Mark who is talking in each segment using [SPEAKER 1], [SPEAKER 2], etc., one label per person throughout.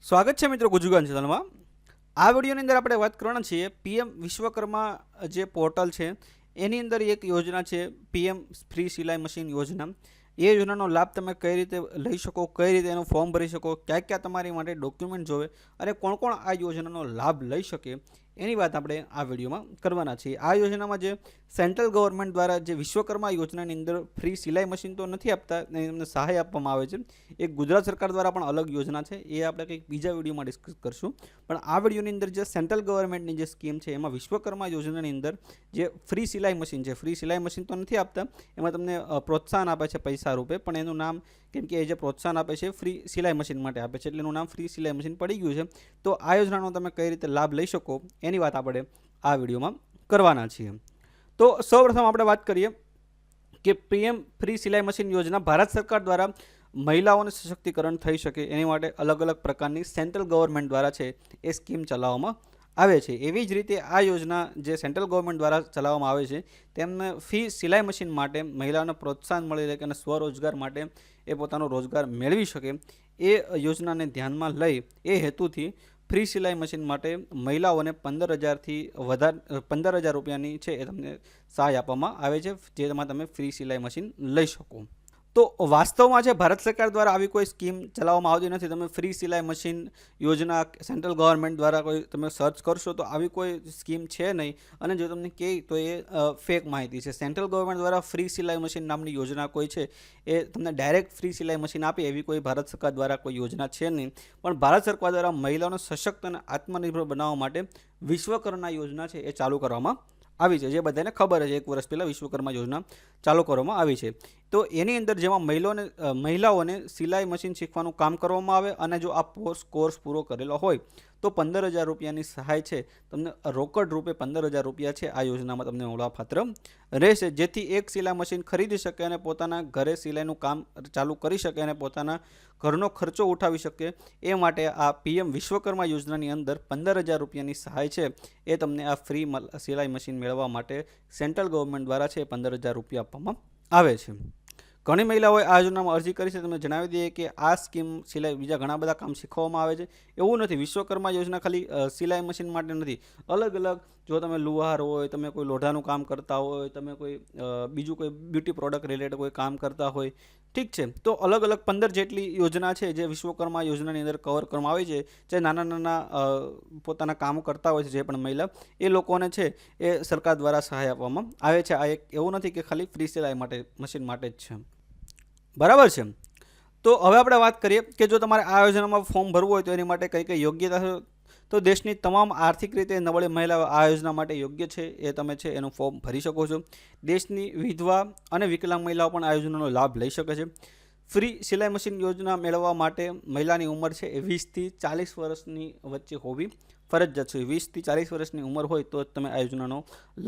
[SPEAKER 1] સ્વાગત છે મિત્રો ગુજુગાન ચેનલમાં। આ વિડીયોની અંદર આપણે વાત કરવાના છીએ પીએમ વિશ્વકર્મા જે પોર્ટલ છે એની અંદર એક યોજના છે પીએમ ફ્રી સિલાઈ મશીન યોજના। એ યોજનાનો લાભ તમે કઈ રીતે લઈ શકો, કઈ રીતે એનું ફોર્મ ભરી શકો, ક્યાં ક્યાં તમારી માટે ડોક્યુમેન્ટ જોવે અને કોણ કોણ આ યોજનાનો લાભ લઈ શકે એની વાત આપણે આ વિડીયોમાં કરવાના છીએ। આ યોજનામાં જે સેન્ટ્રલ ગવર્મેન્ટ દ્વારા જે વિશ્વકર્મા યોજનાની અંદર ફ્રી સિલાઈ મશીન તો નથી આપતા, એમને સહાય આપવામાં આવે છે। એક ગુજરાત સરકાર દ્વારા પણ અલગ યોજના છે, એ આપણે કંઈક બીજા વિડીયોમાં ડિસ્કસ કરશું। પણ આ વિડીયોની અંદર જે સેન્ટ્રલ ગવર્મેન્ટની જે સ્કીમ છે એમાં વિશ્વકર્મા યોજનાની અંદર જે ફ્રી સિલાઈ મશીન છે, ફ્રી સિલાઈ મશીન તો નથી આપતા, એમાં તમને પ્રોત્સાહન આપે છે પૈસા રૂપે, પણ એનું નામ કેમ કે એ જે પ્રોત્સાહન આપે છે ફ્રી સિલાઈ મશીન માટે આપે છે એટલે એનું નામ ફ્રી સિલાઈ મશીન પડી ગયું છે। તો આ યોજનાનો તમે કઈ રીતે લાભ લઈ શકો એની વાત આપણે આ વિડીયોમાં કરવાના છીએ। તો સૌપ્રથમ આપણે વાત કરીએ કે પીએમ ફ્રી સિલાઈ મશીન યોજના ભારત સરકાર દ્વારા મહિલાઓને સશક્તિકરણ થઈ શકે એની માટે અલગ અલગ પ્રકારની સેન્ટ્રલ ગવર્મેન્ટ દ્વારા છે એ સ્કીમ ચલાવવામાં આવે છે। એવી જ રીતે આ યોજના જે સેન્ટ્રલ ગવર્મેન્ટ દ્વારા ચલાવવામાં આવે છે તેમને ફી સિલાઈ મશીન માટે મહિલાઓને પ્રોત્સાહન મળી રહે અને સ્વરોજગાર માટે એ પોતાનો રોજગાર મેળવી શકે એ યોજનાને ધ્યાનમાં લઈ એ હેતુથી ફ્રી સિલાઈ મશીન માટે મહિલાઓને 15,000થી વધારે 15,000 રૂપિયાની છે એ તમને સહાય આપવામાં આવે છે, જેમાં તમે ફ્રી સિલાઈ મશીન લઈ શકો। તો વાસ્તવમાં છે ભારત સરકાર દ્વારા આવી કોઈ સ્કીમ ચલાવવામાં આવતી નથી। તમે ફ્રી સિલાઈ મશીન યોજના સેન્ટ્રલ ગવર્મેન્ટ દ્વારા કોઈ તમે સર્ચ કરશો તો આવી કોઈ સ્કીમ છે નહીં, અને જો તમને કહે તો એ ફેક માહિતી છે। સેન્ટ્રલ ગવર્મેન્ટ દ્વારા ફ્રી સિલાઈ મશીન નામની યોજના કોઈ છે એ તમને ડાયરેક્ટ ફ્રી સિલાઈ મશીન આપે એવી કોઈ ભારત સરકાર દ્વારા કોઈ યોજના છે નહીં। પણ ભારત સરકાર દ્વારા મહિલાઓને સશક્ત અને આત્મનિર્ભર બનાવવા માટે વિશ્વકર્મા યોજના છે એ ચાલુ કરવામાં આવી છે, જે બધાને ખબર છે। 1 વર્ષ પહેલાં વિશ્વકર્મા યોજના ચાલુ કરવામાં આવી છે। તો એની અંદર જેમાં મહિલાઓને સિલાઈ મશીન શીખવાનું કામ કરવામાં આવે અને જો આ કોર્સ પૂરો કરેલો હોય તો 15,000 રૂપિયાની સહાય છે તમને રોકડ રૂપે 15,000 રૂપિયા છે આ યોજનામાં તમને મળવાપાત્ર રહેશે, જેથી એક સિલાઈ મશીન ખરીદી શકે અને પોતાના ઘરે સિલાઈનું કામ ચાલુ કરી શકે અને પોતાના ઘરનો ખર્ચો ઉઠાવી શકે। એ માટે આ પીએમ વિશ્વકર્મા યોજનાની અંદર 15,000 રૂપિયાની સહાય છે એ તમને આ ફ્રી સિલાઈ મશીન મેળવવા માટે સેન્ટ્રલ ગવર્મેન્ટ દ્વારા છે 15,000 રૂપિયા આપવામાં આવે છે। ઘણી મહિલાઓએ આ યોજનામાં અરજી કરી છે। તમને જણાવી દઈએ કે આ સ્કીમ સિલાઈ બીજા ઘણા બધા કામ શીખવવામાં આવે છે, એવું નથી। વિશ્વકર્મા યોજના ખાલી સિલાઈ મશીન માટે નથી, અલગ અલગ જો તમે લુહાર હોય, તમે કોઈ લોઢાનું કામ કરતા હોય, તમે કોઈ બીજું કોઈ બ્યુટી પ્રોડક્ટ રિલેટેડ કોઈ કામ કરતા હોય, ઠીક છે, તો અલગ અલગ 15 જેટલી યોજના છે જે વિશ્વકર્મા યોજનાની અંદર કવર કરવામાં આવી છે। જે નાના નાના પોતાના કામો કરતા હોય છે જે પણ મહિલા, એ લોકોને છે એ સરકાર દ્વારા સહાય આપવામાં આવે છે। આ એક એવું નથી કે ખાલી ફ્રી સિલાઈ માટે મશીન માટે જ છે, બરાબર છે। તો હવે આપણે વાત કરીએ કે જો તમારે આ યોજનામાં ફોર્મ ભરવું હોય તો એની માટે કઈ કઈ યોગ્યતા છે। તો દેશની તમામ આર્થિક રીતે નબળી મહિલાઓ આ યોજના માટે યોગ્ય છે, એ તમે છે એનું ફોર્મ ભરી શકો છો। દેશની વિધવા અને વિકલાંગ મહિલાઓ પણ આ યોજનાનો લાભ લઈ શકે છે। ફ્રી સિલાઈ મશીન યોજના મેળવવા માટે મહિલાની ઉંમર છે એ 20થી 40 વર્ષની વચ્ચે હોવી ફરજિયાત છે। 20થી 40 વર્ષની ઉંમર હોય તો તમે આ યોજનાનો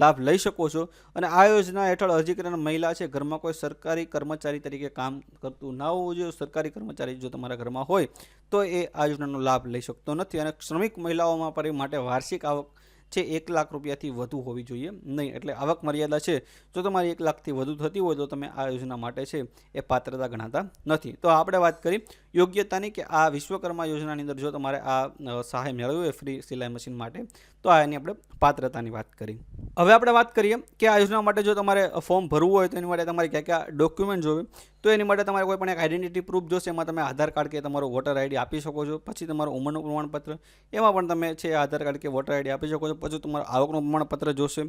[SPEAKER 1] લાભ લઈ શકો છો। અને આ યોજના હેઠળ અરજી કરનાર મહિલા છે ઘરમાં કોઈ સરકારી કર્મચારી તરીકે કામ કરતું ના હોવું જોઈએ। સરકારી કર્મચારી જો તમારા ઘરમાં હોય તો એ આ યોજનાનો લાભ લઈ શકતો નથી। અને શ્રમિક મહિલાઓમાં માટે વાર્ષિક આવક છે 1 લાખ રૂપિયાથી વધુ હોવી જોઈએ નહીં, એટલે આવક મર્યાદા છે જો તમારી 1 લાખથી વધુ થતી હોય તો તમે આ યોજના માટે છે એ પાત્રતા ગણાતા નથી। તો આપણે વાત કરી યોગ્યતાની કે આ વિશ્વકર્મા યોજનાની અંદર જો તમારે આ સહાય મેળવવી હોય ફ્રી સિલાઈ મશીન માટે તો આ એની આપણે પાત્રતાની વાત કરી। હવે આપણે વાત કરીએ કે આ યોજના માટે જો તમારે ફોર્મ ભરવું હોય તો એની માટે તમારે ક્યાં ક્યાં ડોક્યુમેન્ટ જોવે। તો એની માટે તમારે કોઈ પણ એક આઈડેન્ટિટી પ્રૂફ જોશે, એમાં તમે આધાર કાર્ડ કે તમારો વોટર આઈડી આપી શકો છો। પછી તમારું ઉંમરનું પ્રમાણપત્ર, એમાં પણ તમે છે આધાર કાર્ડ કે વોટર આઈડી આપી શકો છો। પછી તમારું આવકનું પ્રમાણપત્ર જોશે,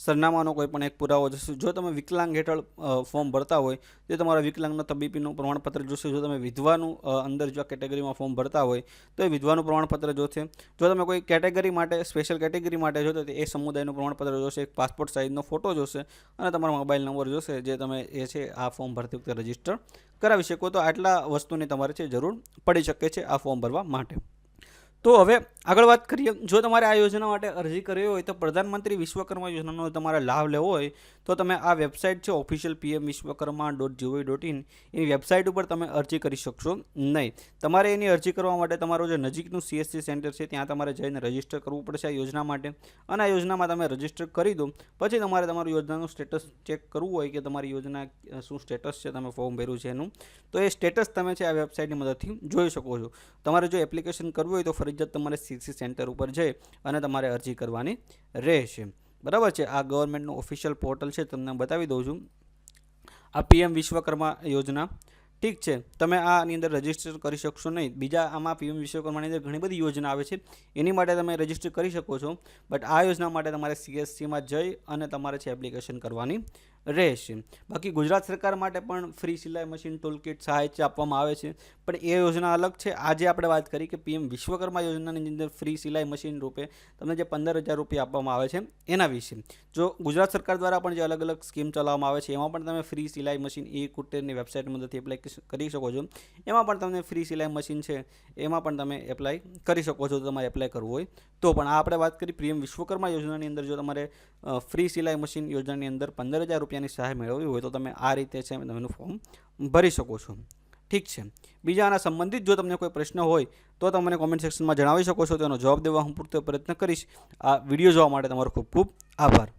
[SPEAKER 1] સરનામાનો કોઈ પણ એક પુરાવો જોશે। જો તમે વિકલાંગ હેઠળ ફોર્મ ભરતા હોય તો તમારા વિકલાંગનું તબીબીનું પ્રમાણપત્ર જોશે। જો તમે વિધવાનું અંદર જો કેટેગરીમાં ફોર્મ ભરતા હોય તો એ વિધવાનું પ્રમાણપત્ર જોશે। જો તમે કોઈ કેટેગરી માટે સ્પેશિયલ કેટેગરી માટે જોતો તો એ સમુદાયનું પ્રમાણપત્ર જોશે, એક પાસપોર્ટ સાઇઝનો ફોટો જોશે અને તમારો મોબાઈલ નંબર જોશે, જે તમે એ છે આ ફોર્મ ભરતી વખતે રજીસ્ટર કરાવી શકો। તો આટલા વસ્તુની તમારે છે જરૂર પડી શકે છે આ ફોર્મ ભરવા માટે। તો હવે આગળ વાત કરીએ, જો તમારે આ યોજના માટે અરજી કરવી હોય તો પ્રધાનમંત્રી વિશ્વકર્મા યોજનાનો તમારે લાભ લેવો હોય તો તમે આ વેબસાઇટ છે ઓફિશિયલ pmvishwakarma.gov.in એની વેબસાઇટ ઉપર તમે અરજી કરી શકશો નહીં. તમારે એની અરજી કરવા માટે તમારું જે નજીકનું CSC સેન્ટર છે ત્યાં તમારે જઈને રજીસ્ટર કરવું પડશે આ યોજના માટે, અને આ યોજનામાં તમે રજીસ્ટર કરી દો પછી તમારે તમારું યોજનાનું સ્ટેટસ ચેક કરવું હોય કે તમારી યોજના શું સ્ટેટસ છે, તમે ફોર્મ ભર્યું છે એનું, તો એ સ્ટેટસ તમે છે આ વેબસાઇટની મદદથી જોઈ શકો છો. તમારે જો એપ્લિકેશન કરવું હોય તો ફરજિયાત તમારે CSC સેન્ટર ઉપર જઈ અને તમારે અરજી કરવાની રહેશે. બરાબર છે. આ ગવર્મેન્ટનું ઓફિશિયલ પોર્ટલ છે, તમને બતાવી દઉં છું. આ PM વિશ્વકર્મા યોજના, ઠીક છે. તમે આની અંદર રજીસ્ટર કરી શકશો નહીં. બીજા આમાં PM વિશ્વકર્માની અંદર ઘણી બધી યોજના આવે છે, એની માટે તમે રજીસ્ટર કરી શકો છો, બટ આ યોજના માટે તમારે CSCમાં જઈ અને તમારે છે એપ્લિકેશન કરવાની રહેશે. બાકી ગુજરાત સરકાર માટે પણ ફ્રી સિલાઈ મશીન ટૂલ કિટ સહાય આપવામાં આવે છે, પણ એ યોજના અલગ છે. આજે આપણે વાત કરી કે PM વિશ્વકર્મા યોજનાની અંદર ફ્રી સિલાઈ મશીન રૂપે તમને જે 15,000 રૂપિયા આપવામાં આવે છે એના વિશે. જો ગુજરાત સરકાર દ્વારા પણ જે અલગ અલગ સ્કીમ ચલાવવામાં આવે છે એમાં પણ તમે ફ્રી સિલાઈ મશીન E-Kutter વેબસાઇટ મદદથી એપ્લાય કરી શકો છો. એમાં પણ તમને ફ્રી સિલાઈ મશીન છે એમાં પણ તમે એપ્લાય કરી શકો છો, તમારે એપ્લાય કરવું હોય તો. પણ આ આપણે વાત કરી PM વિશ્વકર્મા યોજનાની અંદર જો તમારે ફ્રી સિલાઈ મશીન યોજનાની અંદર 15,000 રૂપિયાની સહાય મેળવવી હોય તો તમે આ રીતે છે તમે એનું ફોર્મ ભરી શકો છો. ઠીક છે. બીજા આના સંબંધિત જો તમને કોઈ પ્રશ્ન હોય તો તમે મને કોમેન્ટ સેક્શનમાં જણાવી શકો છો, તેનો જવાબ દેવા હું પૂરતો પ્રયત્ન કરીશ. આ વિડીયો જોવા માટે તમારો ખૂબ ખૂબ આભાર.